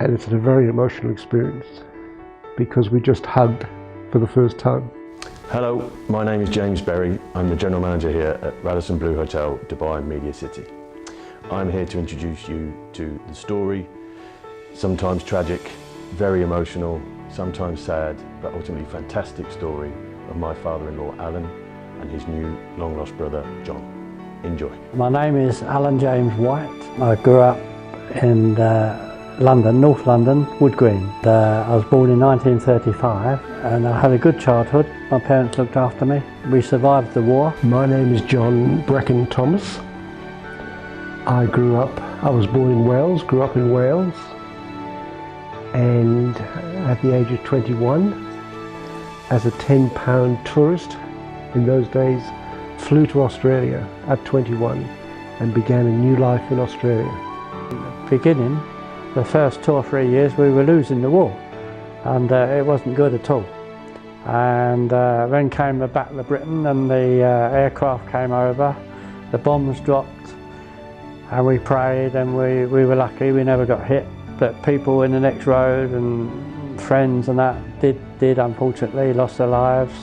and it's a very emotional experience because we just hugged for the first time. Hello, my name is James Berry. I'm the General Manager here at Radisson Blu Hotel, Dubai Media City. I'm here to introduce you to the story, sometimes tragic, very emotional, sometimes sad, but ultimately fantastic story of my father-in-law Alan and his new long-lost brother John. Enjoy. My name is Alan James White. I grew up in London, North London, Wood Green. I was born in 1935 and I had a good childhood. My parents looked after me. We survived the war. My name is John Bracken Thomas. I was born in Wales, grew up in Wales, and at the age of 21, as a £10 tourist in those days, flew to Australia at 21 and began a new life in Australia. Beginning, the first 2 or 3 years we were losing the war and it wasn't good at all. And then came the Battle of Britain and the aircraft came over, the bombs dropped and we prayed and we were lucky, we never got hit. But people in the next road and friends and that did unfortunately lost their lives.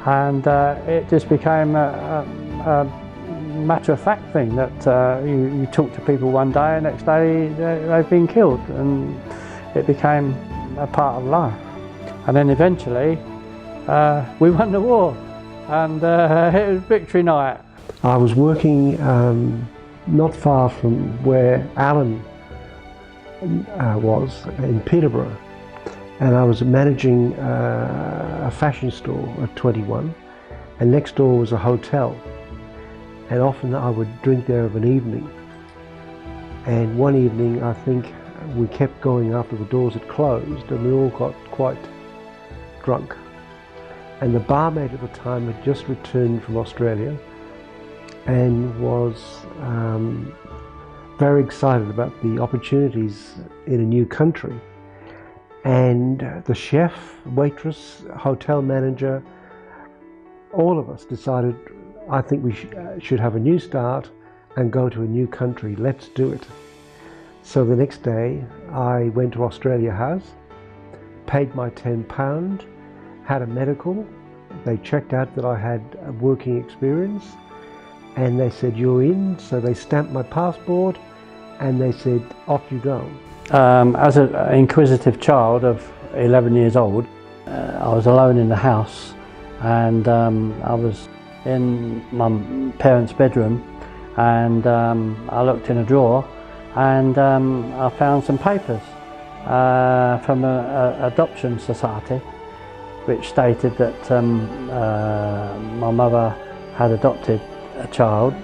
And it just became a matter-of-fact thing that you talk to people one day and next day they've been killed, and it became a part of life. And then eventually we won the war and it was victory night. I was working not far from where Alan was, in Peterborough, and I was managing a fashion store at 21, and next door was a hotel, and often I would drink there of an evening. And one evening I think we kept going after the doors had closed and we all got quite drunk, and the barmaid at the time had just returned from Australia and was very excited about the opportunities in a new country. And the chef, waitress, hotel manager, all of us decided, I think we should have a new start and go to a new country. Let's do it. So the next day I went to Australia House, paid my £10, had a medical. They checked out that I had a working experience and they said, you're in. So they stamped my passport and they said, off you go. As an inquisitive child of 11 years old, I was alone in the house, and I was in my parents' bedroom, and I looked in a drawer and I found some papers from an adoption society which stated that my mother had adopted a child,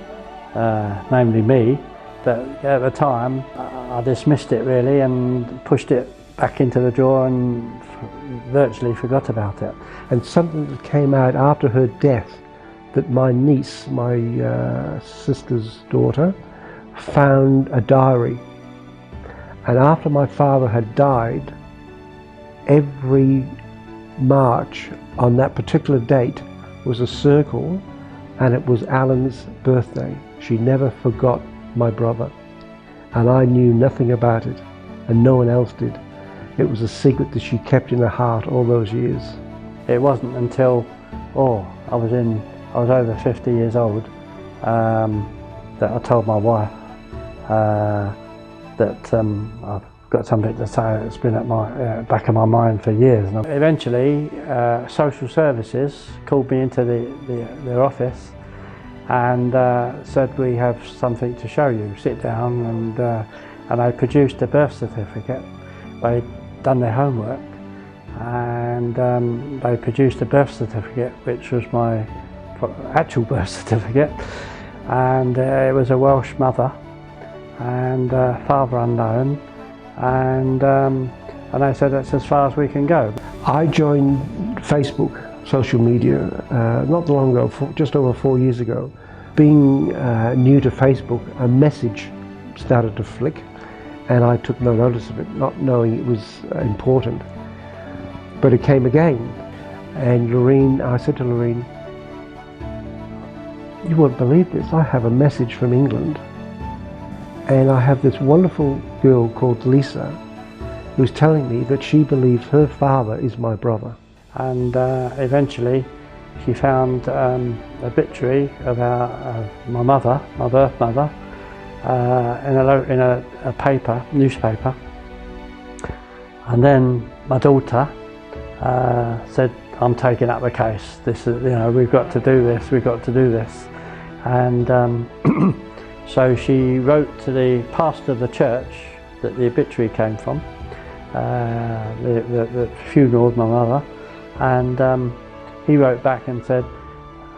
namely me. But at the time I dismissed it really and pushed it back into the drawer and virtually forgot about it. And something that came out after her death, that my niece, my sister's daughter, found a diary. And after my father had died, every March on that particular date was a circle, and it was Alan's birthday. She never forgot my brother, and I knew nothing about it, and no one else did. It was a secret that she kept in her heart all those years. It wasn't until I was over 50 years old that I told my wife that I've got something to say that's been at my back of my mind for years. And eventually social services called me into their office and said, we have something to show you, sit down. And I produced a birth certificate. They'd done their homework and they produced a birth certificate which was my actual birth certificate, and it was a Welsh mother and father unknown, and they said that's as far as we can go. I joined Facebook, social media, not long ago, just over 4 years ago. Being new to Facebook, a message started to flick and I took no notice of it, not knowing it was important. But it came again, and I said to Lorraine, you won't believe this, I have a message from England, and I have this wonderful girl called Lisa who's telling me that she believes her father is my brother. And eventually she found an obituary of my mother, my birth mother, in a newspaper. And then my daughter said, I'm taking up the case. This is, we've got to do this, we've got to do this. And so she wrote to the pastor of the church that the obituary came from, the funeral of my mother, and he wrote back and said,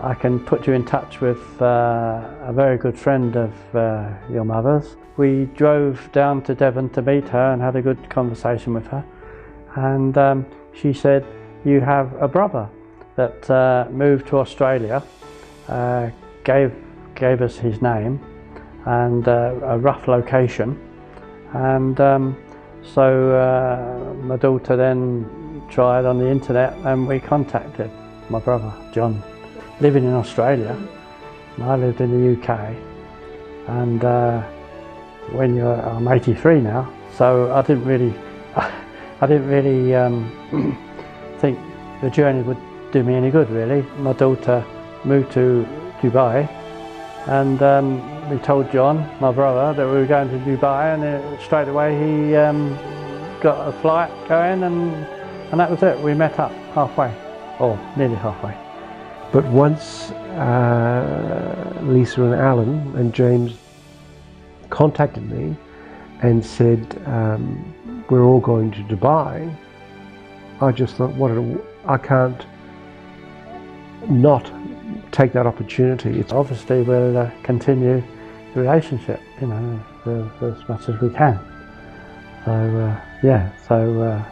I can put you in touch with a very good friend of your mother's. We drove down to Devon to meet her and had a good conversation with her, and she said, you have a brother that moved to Australia, gave us his name and a rough location, and so my daughter then tried on the internet and we contacted my brother John, living in Australia. I lived in the UK, and I'm 83 now, so I didn't really think the journey would do me any good, really. My daughter moved to Dubai, and we told John, my brother, that we were going to Dubai, and straight away he got a flight going, and that was it. We met up halfway, or nearly halfway. But once Lisa and Alan and James contacted me and said, we're all going to Dubai, I just thought, I can't not take that opportunity. Obviously we'll continue the relationship, as much as we can. So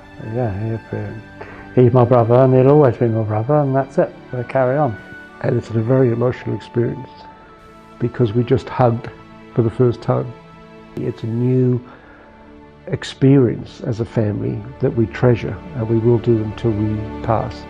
he's my brother and he'll always be my brother, and that's it, we'll carry on. And it's a very emotional experience because we just hugged for the first time. It's a new experience as a family that we treasure, and we will do until we pass.